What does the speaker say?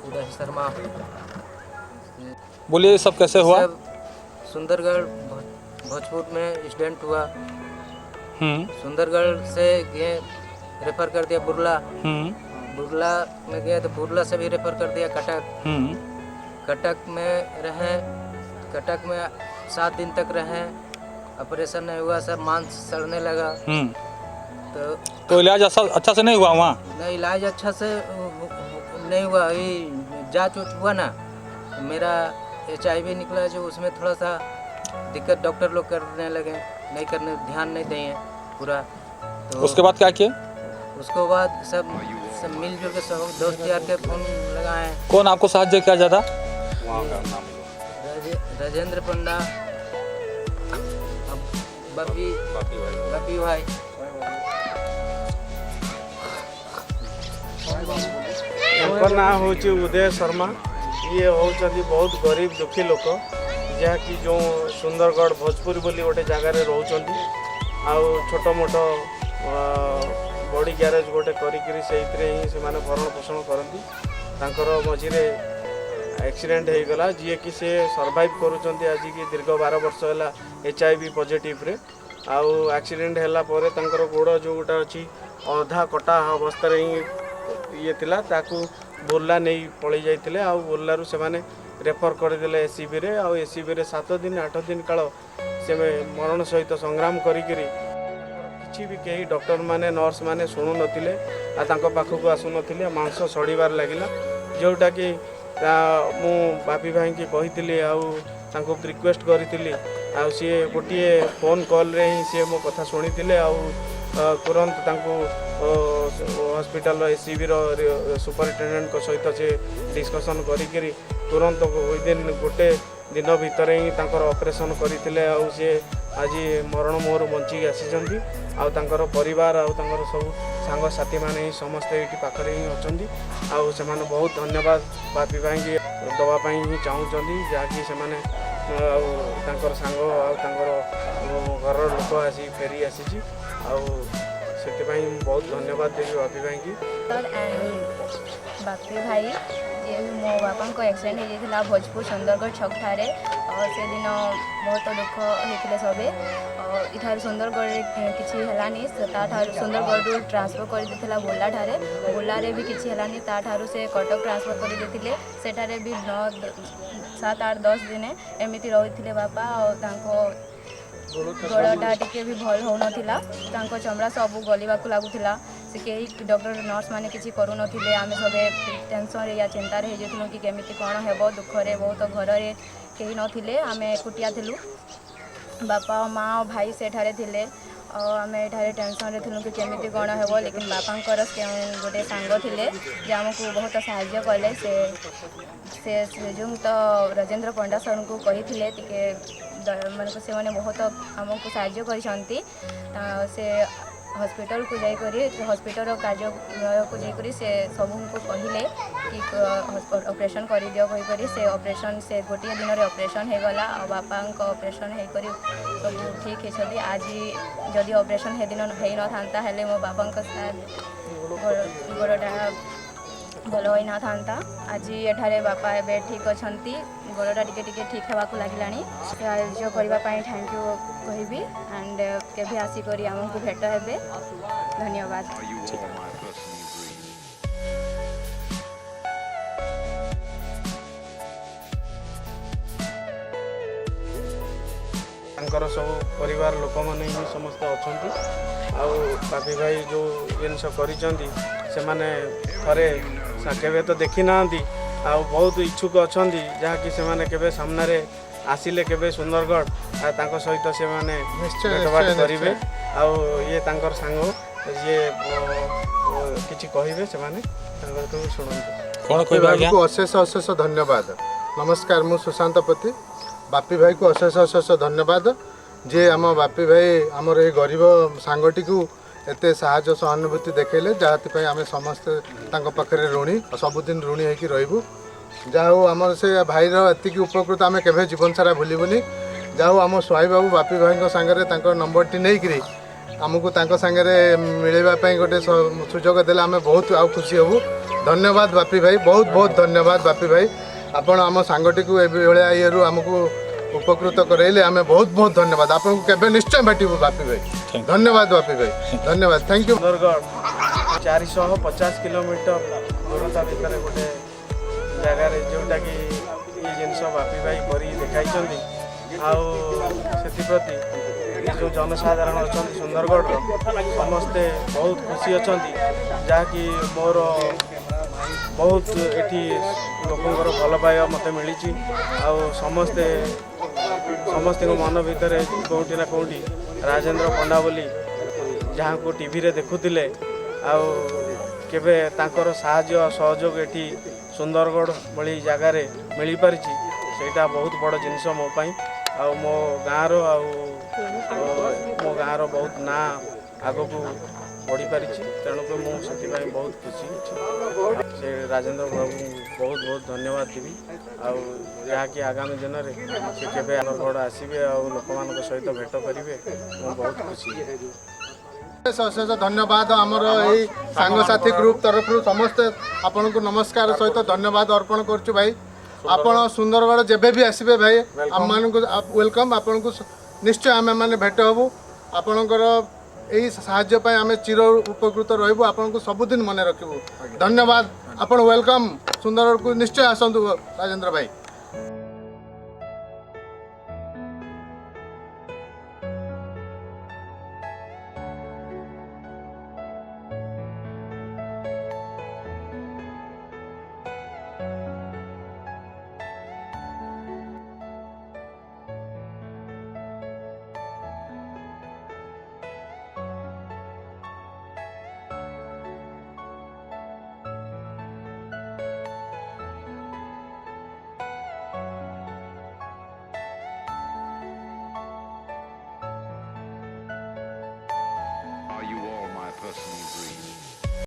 उदय शर्मा। बोलिए सब कैसे हुआ? सब सुंदरगढ़ भोजपुर में एक्सीडेंट हुआ। सुंदरगढ़ से ये रेफर कर दिया बुरला। बुरला में गया तो बुरला से भी रेफर कर दिया कटक। कटक में रहे, कटक में 7 दिन तक रहे, ऑपरेशन नहीं हुआ, सब मांस सड़ने लगा। तो इलाज अच्छा से नहीं हुआ वहाँ? नहीं, इलाज अच्छा से नहीं हुआ। ये जांच हुआ ना, मेरा HIV निकला, जो उसमें थोड़ा सा दिक्कत डॉक्टर लोग करने लगे, नहीं करने ध्यान नहीं दें पूरा। तो उसके बाद क्या किए? उसके बाद सब मिलजुल के सब दोस्त यार के फोन लगाए। कौन आपको साहाଯ୍य किया जाता? राजेंद्र पंडा, बापी भाई। ना हूँ उदय शर्मा। ये होती बहुत गरीब दुखी लोक, जहाँकि जो सुंदरगढ़ भोजपुर बोली गोटे जगार रोचंती। छोट मोट बॉडी ग्यारेज गोटे करी से भरण पोषण करती। मझिरे एक्सीडेंट हो गला, जी कि से सर्वाइव करुँच आज की दीर्घ 12 वर्ष है HIV पॉजिटिव रे। एक्सीडेंट है गोड़ जो गोटा अच्छी अधा कटा अवस्था ये थिला, ताकू बुर्ला नहीं पलि जाते। बुर्लू से रेफर करदे SCB रे। SCB रे 7 दिन 8 दिन काल से मरण सहित संग्राम करी किसी भी कहीं डॉक्टर माने नर्स माने शुणु नथिले, पाखक आसु नथिले। मांस सड़ीबार लगिला, जोटा कि मु बापी भाई की कही रिक्वेस्ट करी। सी गोटे फोन कॉल रे ही सी मो कथा शुणी तुरंत हॉस्पिटल SCB सुपरिटेडेंट सहित से डिस्कसन करी तुरंत विदिन गोटे दिन भितर ही ऑपरेशन करते। आज मरण मोहर बंचिक आसी परिवार सब सांगसाथी मैंने समस्ते ये पाखे ही अच्छा। से बहुत धन्यवाद बापी भाई की दवापाई ही चाहूँगी, जहाँकि सांग घर लोक आसी फेरी आसी। से बहुत धन्यवाद देवी बापी भाई की। बापी भाई ये मो बापा को एक्सीडेंट होता भोजपुर सुंदरगढ़ छक ठारे, और से दिन बहुत दुख होते सबे। इठार सुंदरगढ़ किसी है सुंदरगढ़ ट्रांसफर कर बुर्ला ठारे। बुर्ला रे भी किसी है ताठारू से कटक ट्रांसफर कर देते। सेठारे भी 7, 8, 10 दिन एमती रही बापा। और गोड़टा टिके भी भल हो नाला, चमड़ा सब गलिबा लगुला। से कई डॉक्टर नर्स मैंने किसी करूँ आम सब टेंशन या चिंतार हो जाऊँ कि केमी कौन हे दुखरे बहुत घर में कहीं नथिले, आम एकुटिया थिलु। बापा माँ और भाई सेठारे थिले, आम एठारे टेंशन रे थिलु कि केमी कौन हे। लेकिन बापांकर गोटे सांग थिले जे आमको बहुत साहाय्य कले। से श्रीजुक्त राजेंद्र पंडा सर को कही मानक से मैंने बहुत आमको साहाय्य करछंती। से हॉस्पिटल को जाकर हॉस्पिटल कार्य को जाकर से सबको कहले कि ऑपरेशन कर दियो कहीकि से ऑपरेशन से गोटे दिन में ऑपरेशन हो गला। और बापा ऑपरेशन होकर सब ठीक है। आज जदि ऑपरेशन हे दिन हो न था हेले मो बापा गोड़टा भल हो न था। आज एठारे बापा एबे ठीक अच्छी, गोड़टा टिके ठीक होगा लगे। साहाय्य करने थैंक यू कहबी। एंड केभी आसिक आमको भेट हे। धन्यवाद। सब परिवार लोक मैंने ही समस्ते अच्छा। बापी भाई जो जिनस करे केवे तो देखी ना, बहुत इच्छुक अच्छा, जहाँकि से सामने आसिले केवे सुंदरगढ़ सहित से भेटवाट करेंगे। ये सांग ये किसी कहे से शुणु। अशेष अशेष धन्यवाद। नमस्कार, मु सुशांत पति। बापी भाई को अशेष अशेष धन्यवाद जे आम बापी भाई आमर ये गरीब सांगटी को एते साहाय्य सहानुभूति देखले, जहाँ आम समस्ते पाखे ऋणी सबुदिन ऋणी होकर रही। जहाँ हो आम से भाईर एति उपकृत आम के जीवन सारा भूलबुनि। जहाँ आम स्वाई बाबू बापी भाई सांगे नंबर टी नहीं आमको तांको सांगरे मिलवा गोटे सुजोग देले आम बहुत आउ खुशी हबू। धन्यवाद बापी भाई, बहुत बहुत धन्यवाद बापी भाई। आपण आम सांगटी को एभलिया इयरु आमको उपकृत कराइले आम बहुत बहुत धन्यवाद। आपको केबे निश्चय भेटबू बापी भाई। धन्यवाद बापी भाई, धन्यवाद, थैंक यू। सुंदरगढ़ 450 किलोमीटर दूरता भितर गोटे जगार जोटा कि ये जिनस बापी भाई करी देखाई आप्रति ये जो जनसाधारण अच्छा सुंदरगढ़ समस्ते बहुत खुशी अच्छा जहाँकि मोर बहुत एटी लोकंर भल पाइबा मत मिली समस्ते समस्त मन भितर कौटी ना कौटी राजेंद्र पंडा बोली जहाँ को टीवी रे देखुले केबे तांकर साहाय्य सहयोग एटी सुंदरगढ़ भली जगार मिल पारी सेटा बहुत बड़ जिनस मो पाई आ मो गाँव मो गाँव बहुत ना आग को बढ़ी पारी तेणुक मुझे बहुत खुशी से राजेंद्र बाबू बहुत बहुत धन्यवाद देवी कि आगामी दिन में से केबे सुंदरगढ़ आसबे लोक मान सहित भेट करेंगे मु बहुत खुशी। अशेष धन्यवाद आमर यही सांगसाथी ग्रुप तरफ समस्ते आपन को नमस्कार सहित धन्यवाद अर्पण करुँ भाई। आपण सुंदरगढ़ जेबे भी आसबे भाई आम मान को वेलकम। आपन को निश्चय आम मैंने भेट हबू। आपणकर यही साहाय्य पाई आम चिर उपकृत रहबू। आपन को सबुदिन मन रखबू। धन्यवाद। आपण वेलकम। सुंदरगढ़ को निश्चय आसतु राजेंद्र भाई।